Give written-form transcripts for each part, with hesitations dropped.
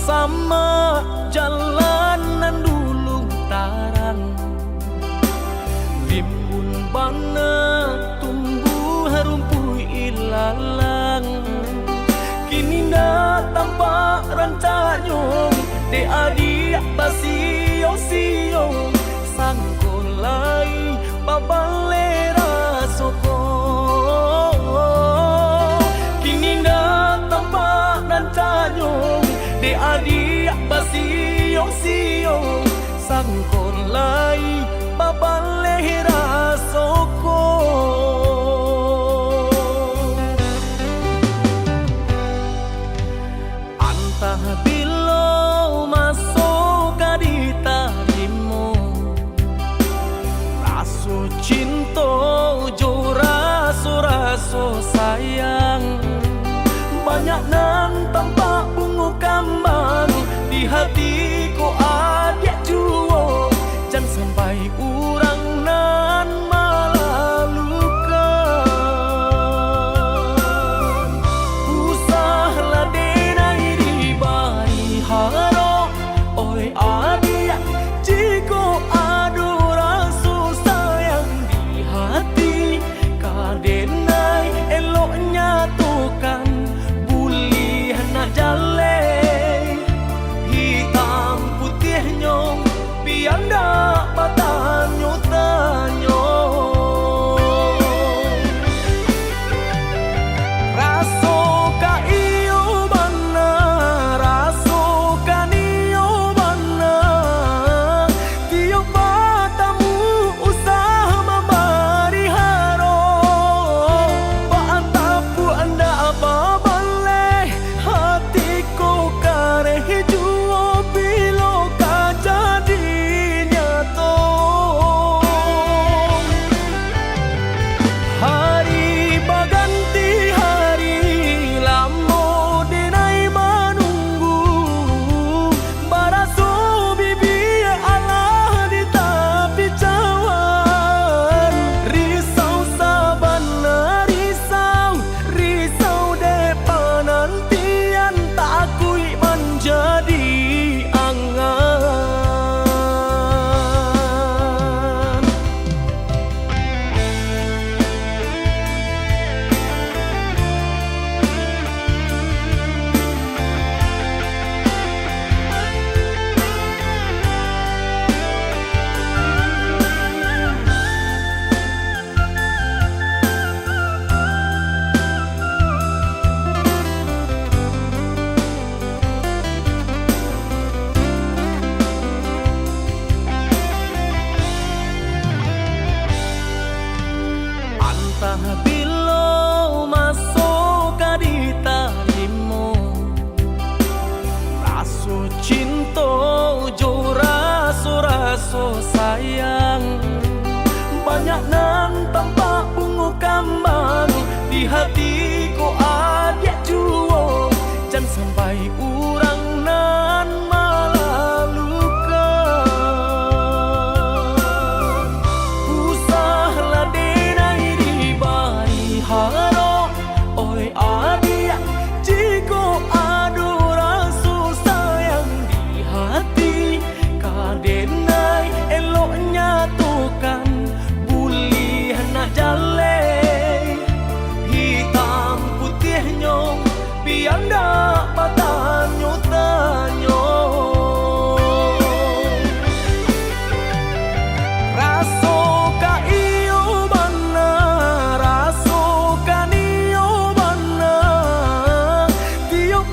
sama jalanan dulu tarang, rimbun bana tumbuh rumput ilalang. Kini dah tampak rancanyong de adik basio-sio sangkolai babalera soko. Kini dah tampak rancanyong de adik basio-sio sangkolai babalera soko. Bilo masuk di tarimu, raso cinta jo raso sayang. Banyak nan tampak bunga kambang di hatiku adik juo, jangan sampai urang nan malah luka. Usahlah denai di bari haro, oi adik jiko adu rasa sayang di hati. Kadenai eloknya tukan bulih nak jale, hitam putih nyong biar ndak batanyo tanyo. Raso ka iyo bana, raso ka niyo bana, tiap batamu usah membari haro. Paantapu anda apa baleh, hatiku kareh juo bilo ka jadi nyato. Hari baganti hari lamo denai menunggu, baraso bibi Allah di tepi cawan. Risau sabana risau depan nantian tak akui menjadi angan. Antah bilo masuk di tarimu, raso cinta jo raso sayang. Banyak nan tampak bunga kambang di hatiku adik juo, jangan sampai urang nan malah luka. Usahlah denai di bari haro, oi adik jiko adu rasa sayang di hati. Kadenai eloknya tukan bulih nak jale, hitam putih nyong biar ndak batanyo tanyo. Raso ka iyo bana, raso ka niyo bana, tiap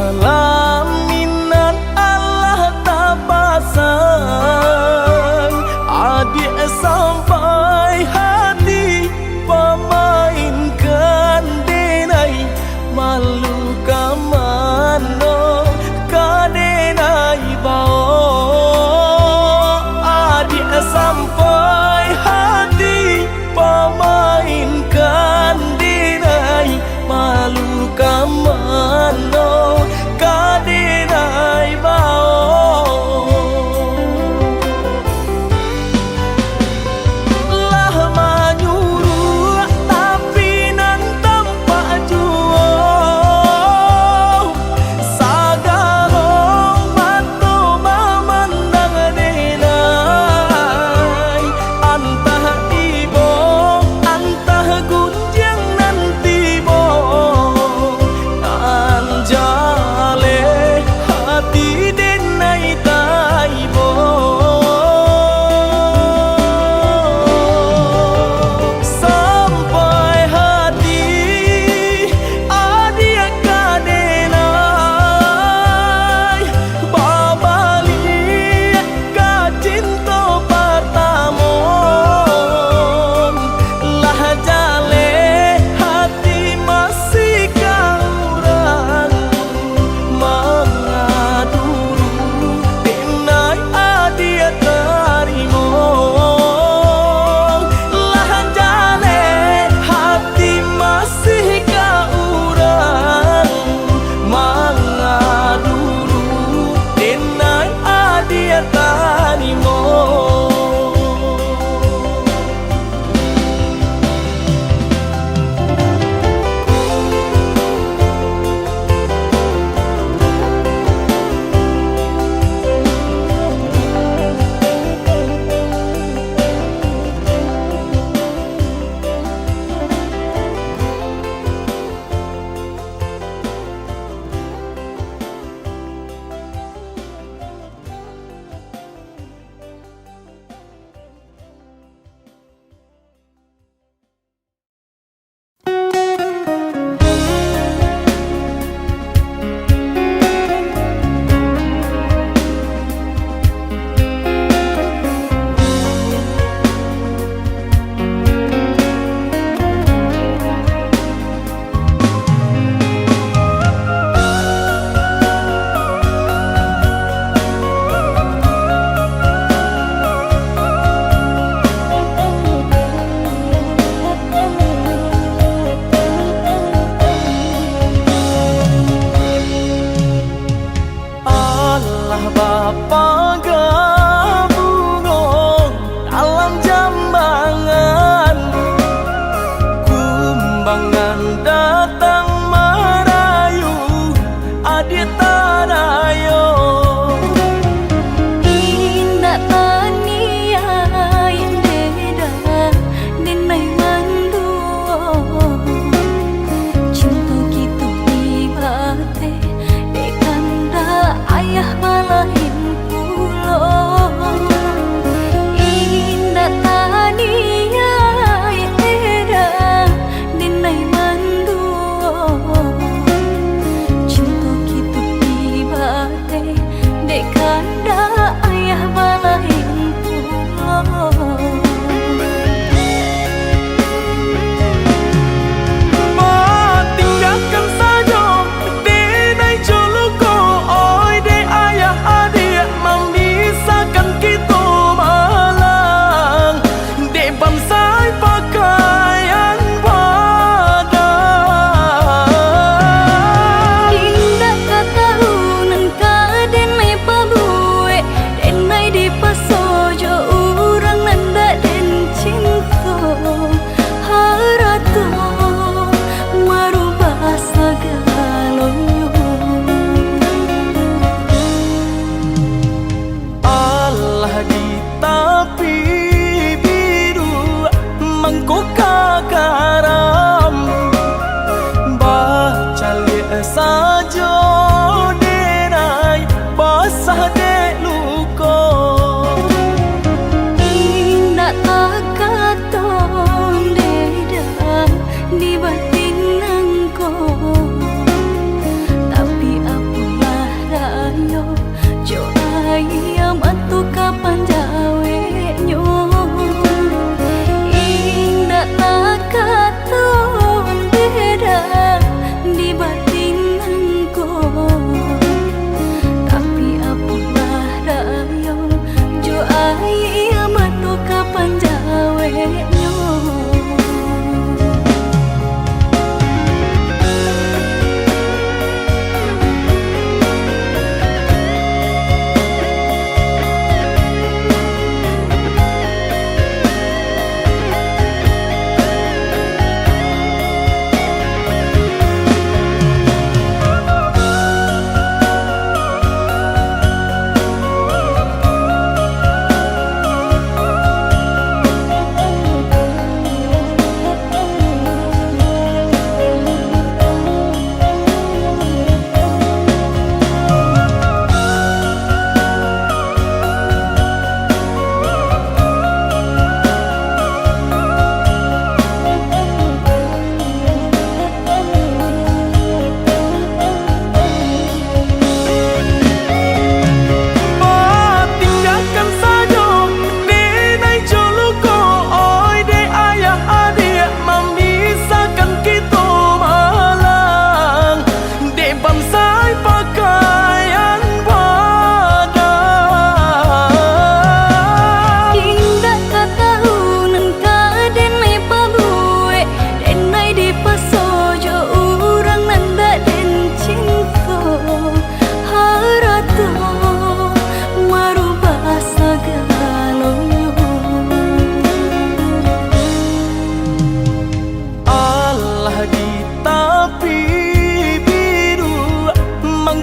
Palaminan Allah tak pasang, adik sampai hati pemainkan denai, malu kamano kadenai bao. Adik sampai hati pemainkan denai, malu kamano kadenai bao. Lah menyuruh tapi nan tampak juo, sagarong mata memandang denai. Antah ibo antah gunjang nanti bo, anjale hati denai taibo. Sampai hati adia kadenai, babali ka cinta pertama. Lah jale hati masih kurang mengaduru denai adia terima. Lah jale hati masih kurang mengaduru denai adia terima. Allah Bapa gabungan dalam jambangan, kumbangan datang merayu adik tanayo. Indah taniai deda denai manduo, cinta gitu ibate dekanda ayah malahin pulo. Indah taniai deda denai manduo, cinta gitu ibate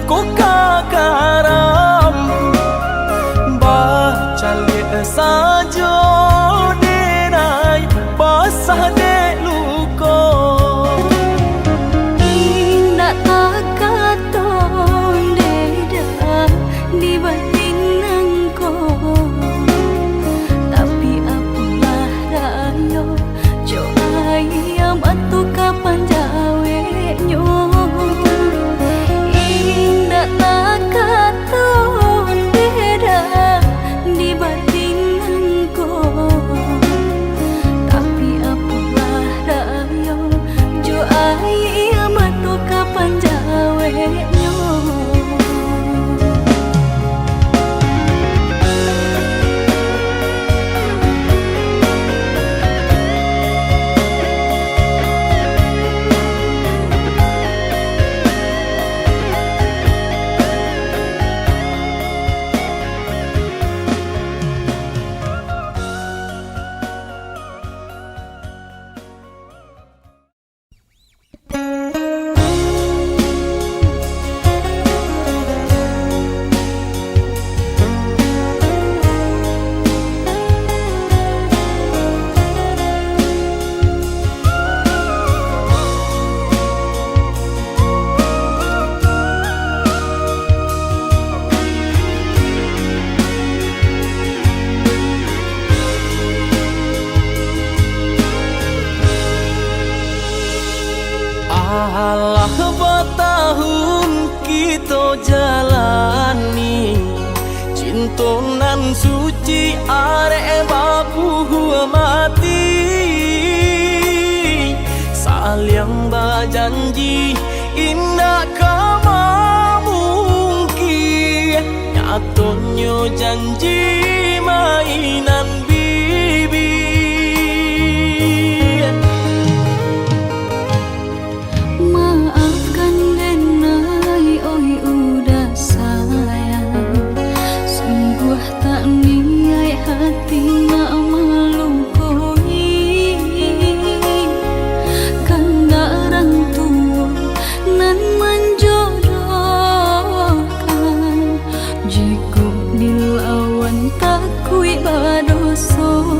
ko kakaram baca lihat saja denai basah de luko indah tak katon deda di batin engkau tapi apalah rayo jo ayam atu kapan jawe nyo indah tak katon deda di batin engkau tapi apalah rayo jo ayam atu kapan jawe nyo. Alah bertahun kita jalani cintonan suci arek bapu mati saling berjanji indah kama mungkin nyatonyo janji mainan bibi. Maafkan denai oi udah sayang sungguh tak niat hati nak melukoi karena orang tua nan menjodohkan jika dilawan tak kui badoso.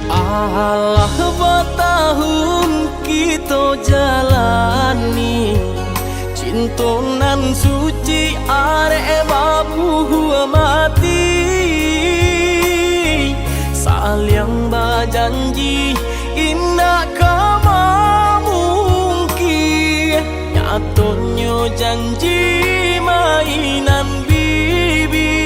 Alah bertahun kita jalani cintonan suci arek bapu mati saling berjanji indah kama mungkin nyatonyo janji mainan bibi.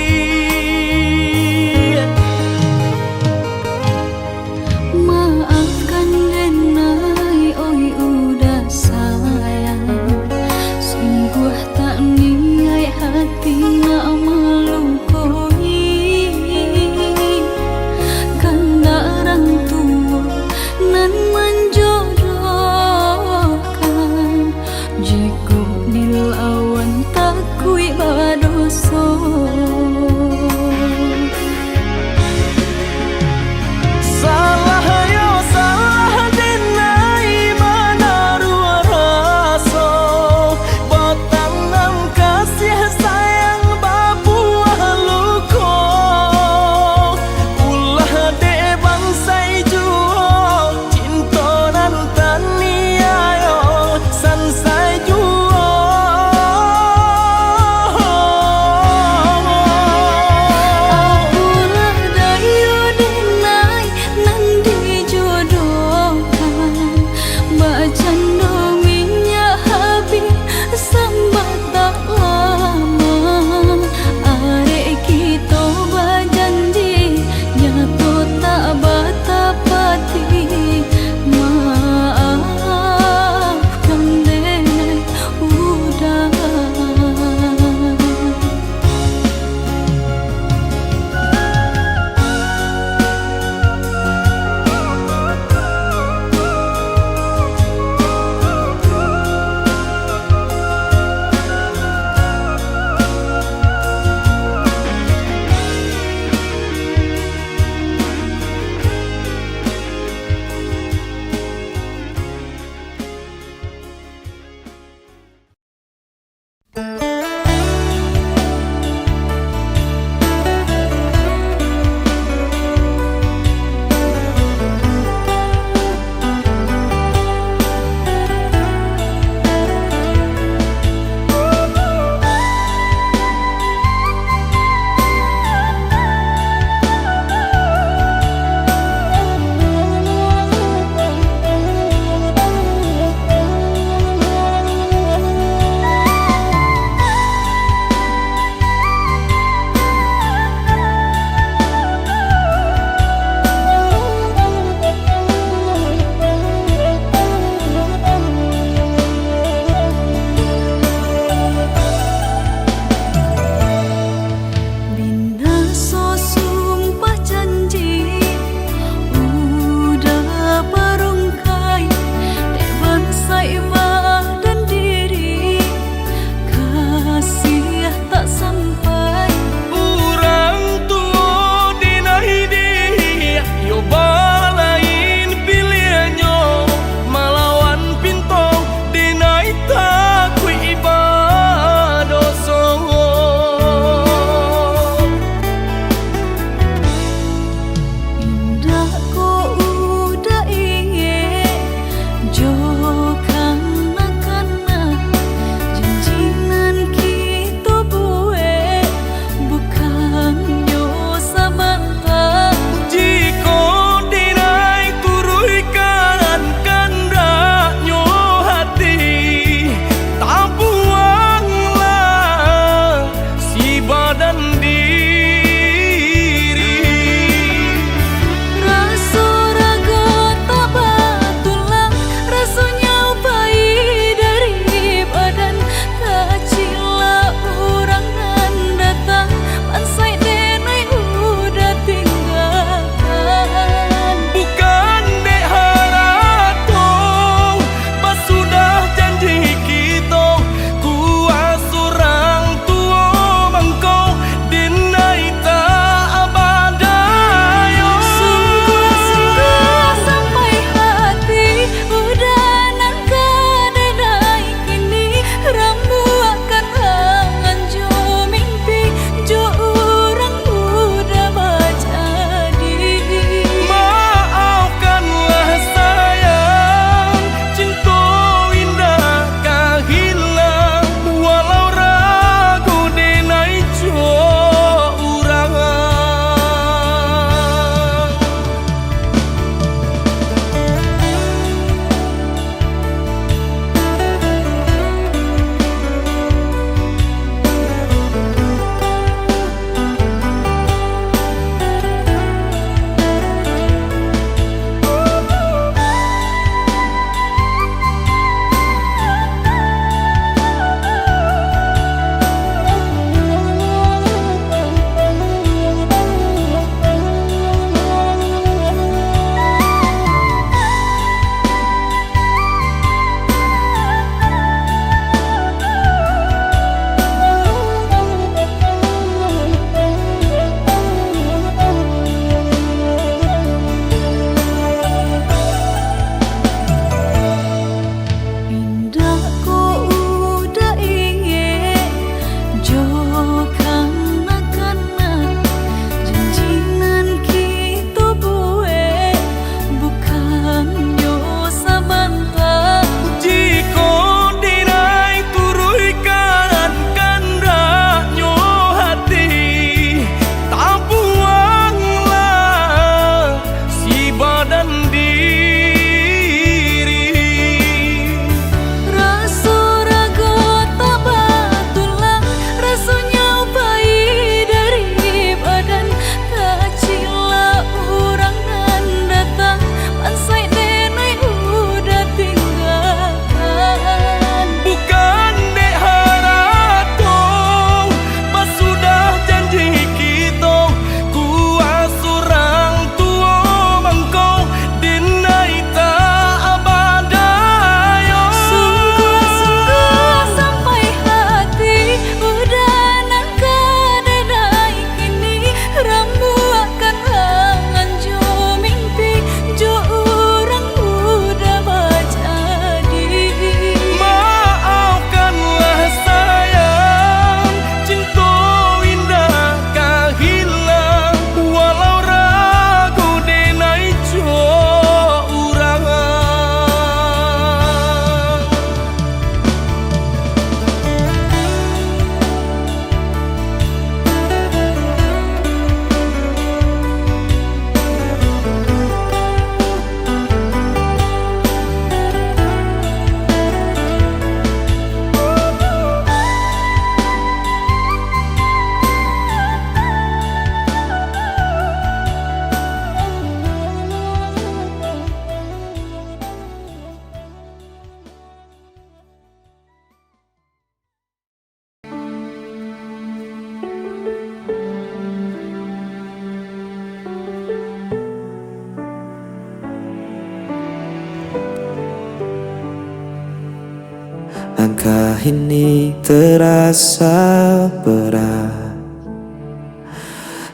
Langkah ini terasa berat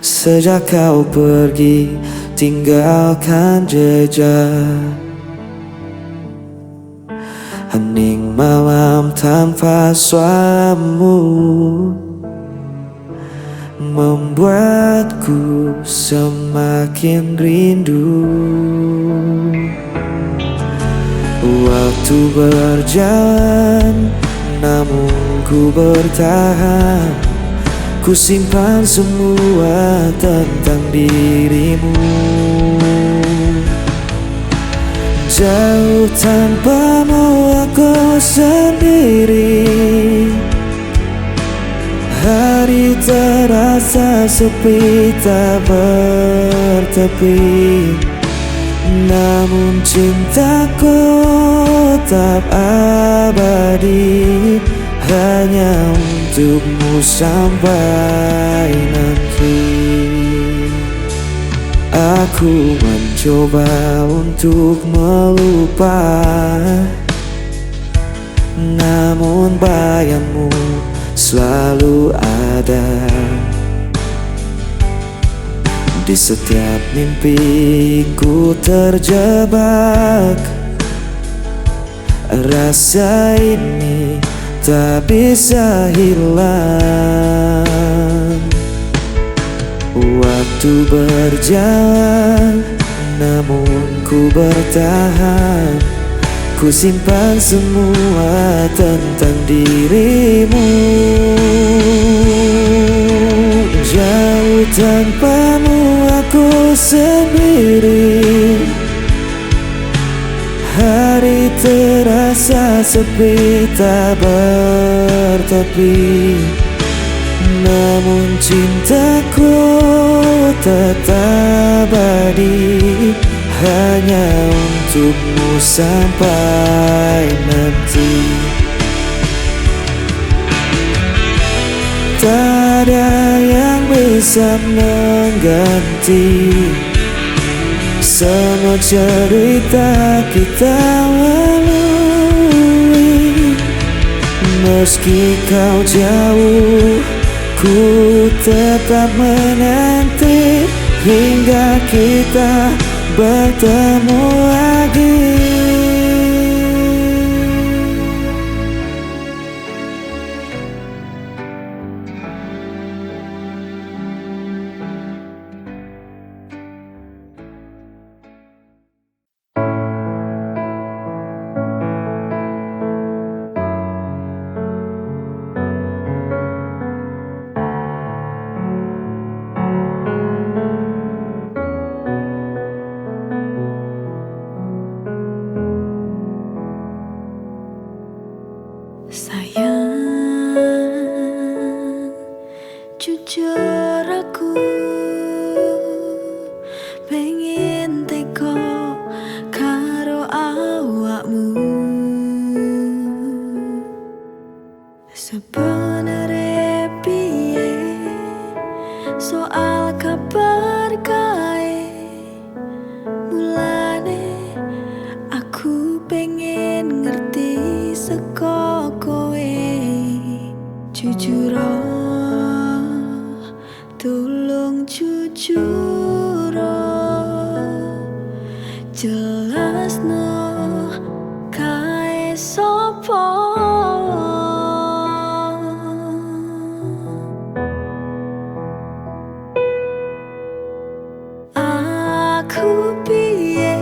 sejak kau pergi tinggalkan jejak. Hening malam tanpa suaramu membuatku semakin rindu. Waktu berjalan namun ku bertahan, ku simpan semua tentang dirimu. Jauh tanpamu aku sendiri, hari terasa sepi tak bertepi. Namun cintaku tetap abadi, hanya untukmu sampai nanti. Aku mencoba untuk melupa, namun bayangmu selalu ada. Di setiap mimpi ku terjebak, rasa ini tak bisa hilang. Waktu berjalan namun ku bertahan, ku simpan semua tentang dirimu. Jauh tanpamu aku sendiri, hari terasa sepi tak bertepi. Namun cintaku tetap abadi, hanya untukmu sampai nanti. Tak ada yang bisa mengganti semua cerita kita lalui. Meski kau jauh, ku tetap menanti hingga kita bertemu lagi. Sayang, jujur aku pengen teko karo awakmu. Sebenarnya piye soal kabar kae, mulane aku pengen ngerti seko kowe. Jujur tolong jujur jelasno kae sopo. Aku piye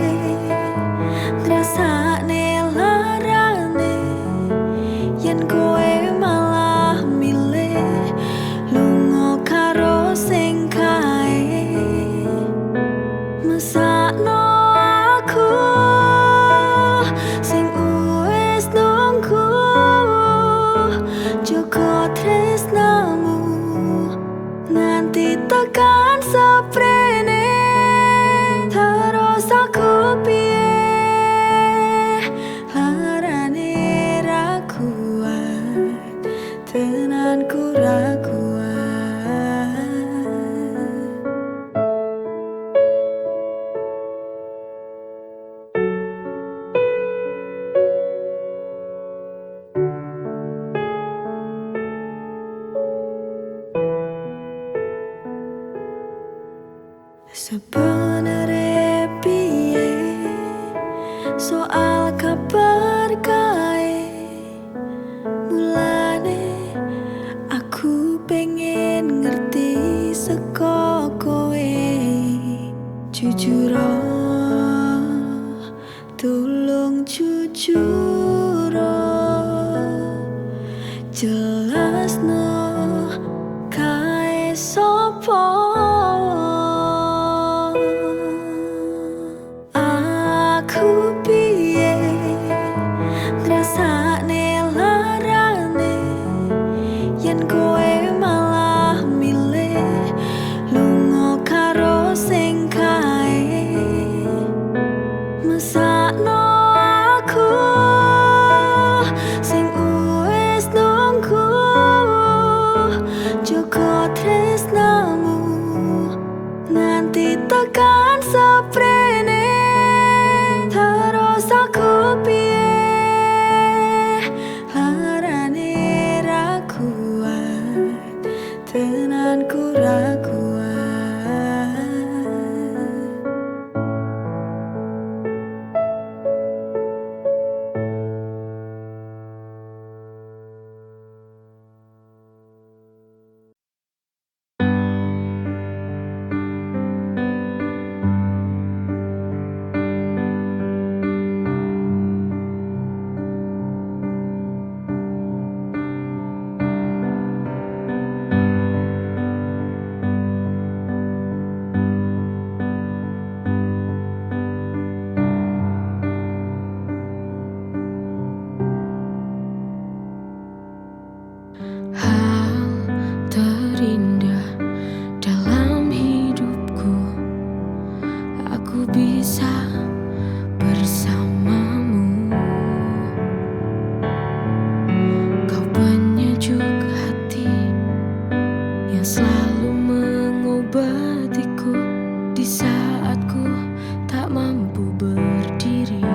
ngrasakne larane yen kowe malah milih lunga karo sing kae. Mesakno aku sing wis nunggu, joko tresnamu nganti tekan seprene. Terus aku piye larane ra kuat, tenanku ra kuat. tulung jujur jelasno kae sapa aku piye ngrasakne larane yen kowe malah milih lunga karo sing kae mesakno aku sing wis nunggu joko tresnamu nganti tekan seprene terus aku piye larane ra kuat tenanku ra kuat. Hal terindah dalam hidupku, aku bisa bersamamu. Kau penyejuk hati yang selalu mengobatiku di saat ku tak mampu berdiri.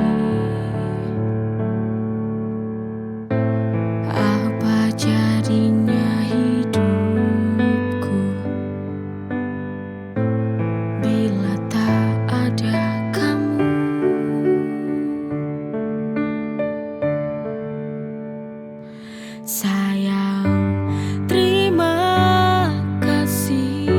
Apa jadinya hidupku bila tak ada kamu? Sayang, terima kasih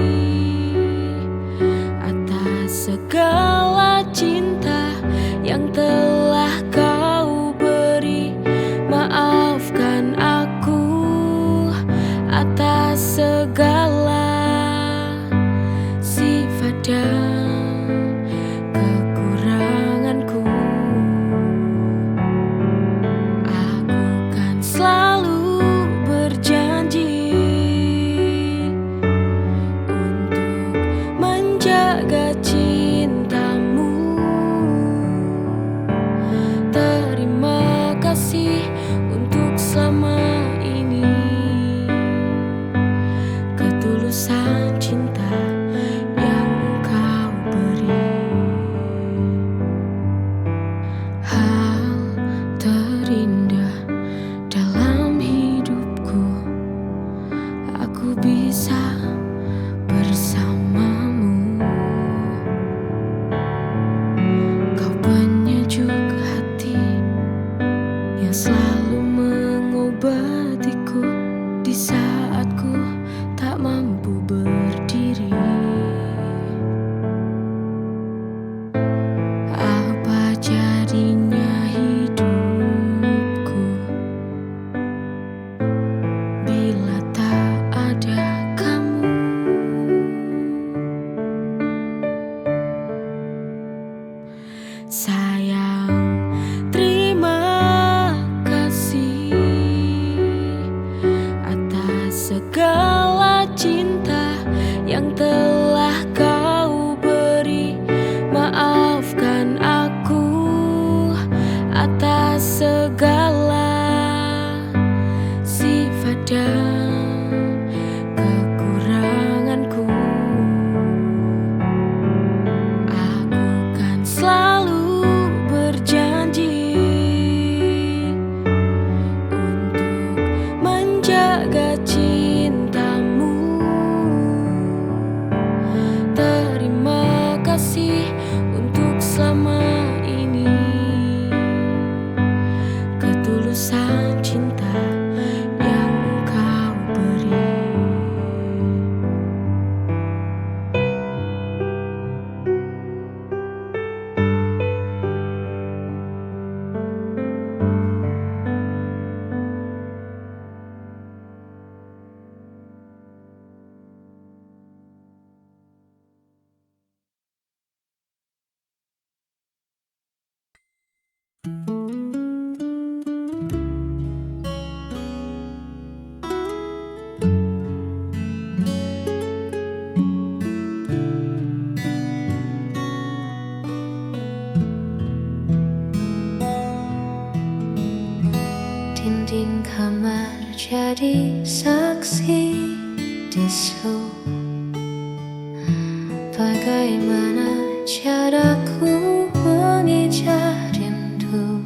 atas segala cinta yang telah kau beri. Maafkan aku atas segala sifat dan kekuranganku. Aku kan selalu berjanji untuk menjaga cintamu. Terima kasih untuk selama ini, ketulusan cinta yang engkau beri. Hal terindah dalam hidupku, aku bisa bersamamu. Kau penyejuk hati yang selalu mengobatiku di saat ku tak mampu berdiri. Apa jadinya hidupku bila tak ada kamu? Sayang, terima kasih atas segala cinta yang telah kau beri. Maafkan aku atas segala sifat dan kekuranganku. Aku kan selalu berjanji untuk menjaga cintamu. Terima kasih untuk selama ini, ketulusan cinta yang engkau beri. kamar jadi saksi bisu. Bagaimana caraku mengejar rindu?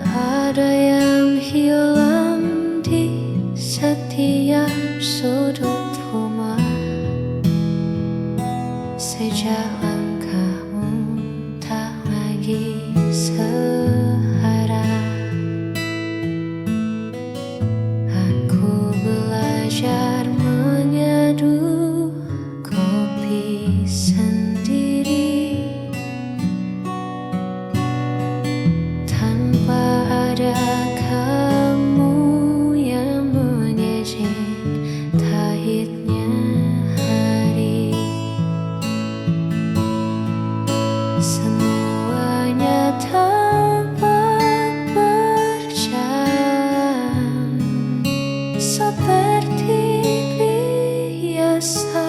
Ada yang hilang di setiap sudut rumah sejak langkahmu tak lagi searah. Aku belajar menyeduh kopi sendiri tanpa ada kamu yang mengejek pahitnya hari. Semuanya tampak berjalan seperti biasa,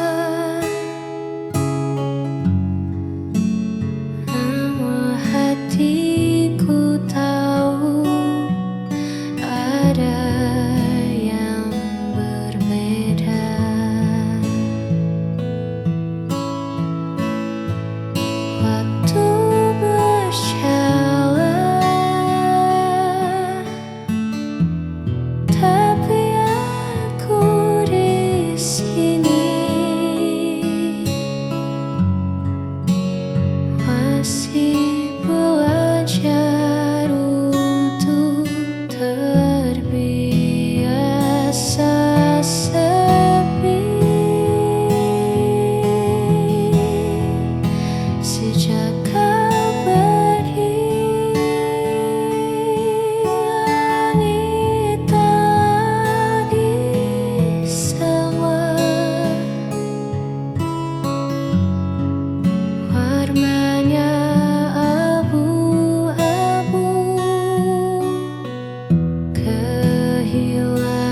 namun hatiku tahu ada yang berbeda. Waktu berjalan, tapi aku di sini masih belajar untuk terbiasa sepi. Sejak kau pergi, langit tak lagi sama, warnanya abu-abu, kehilangan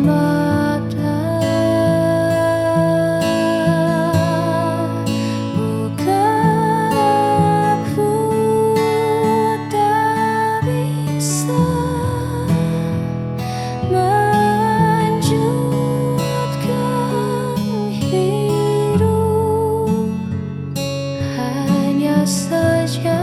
makna. Bukan aku tak bisa melanjutkan hidup, hanya saja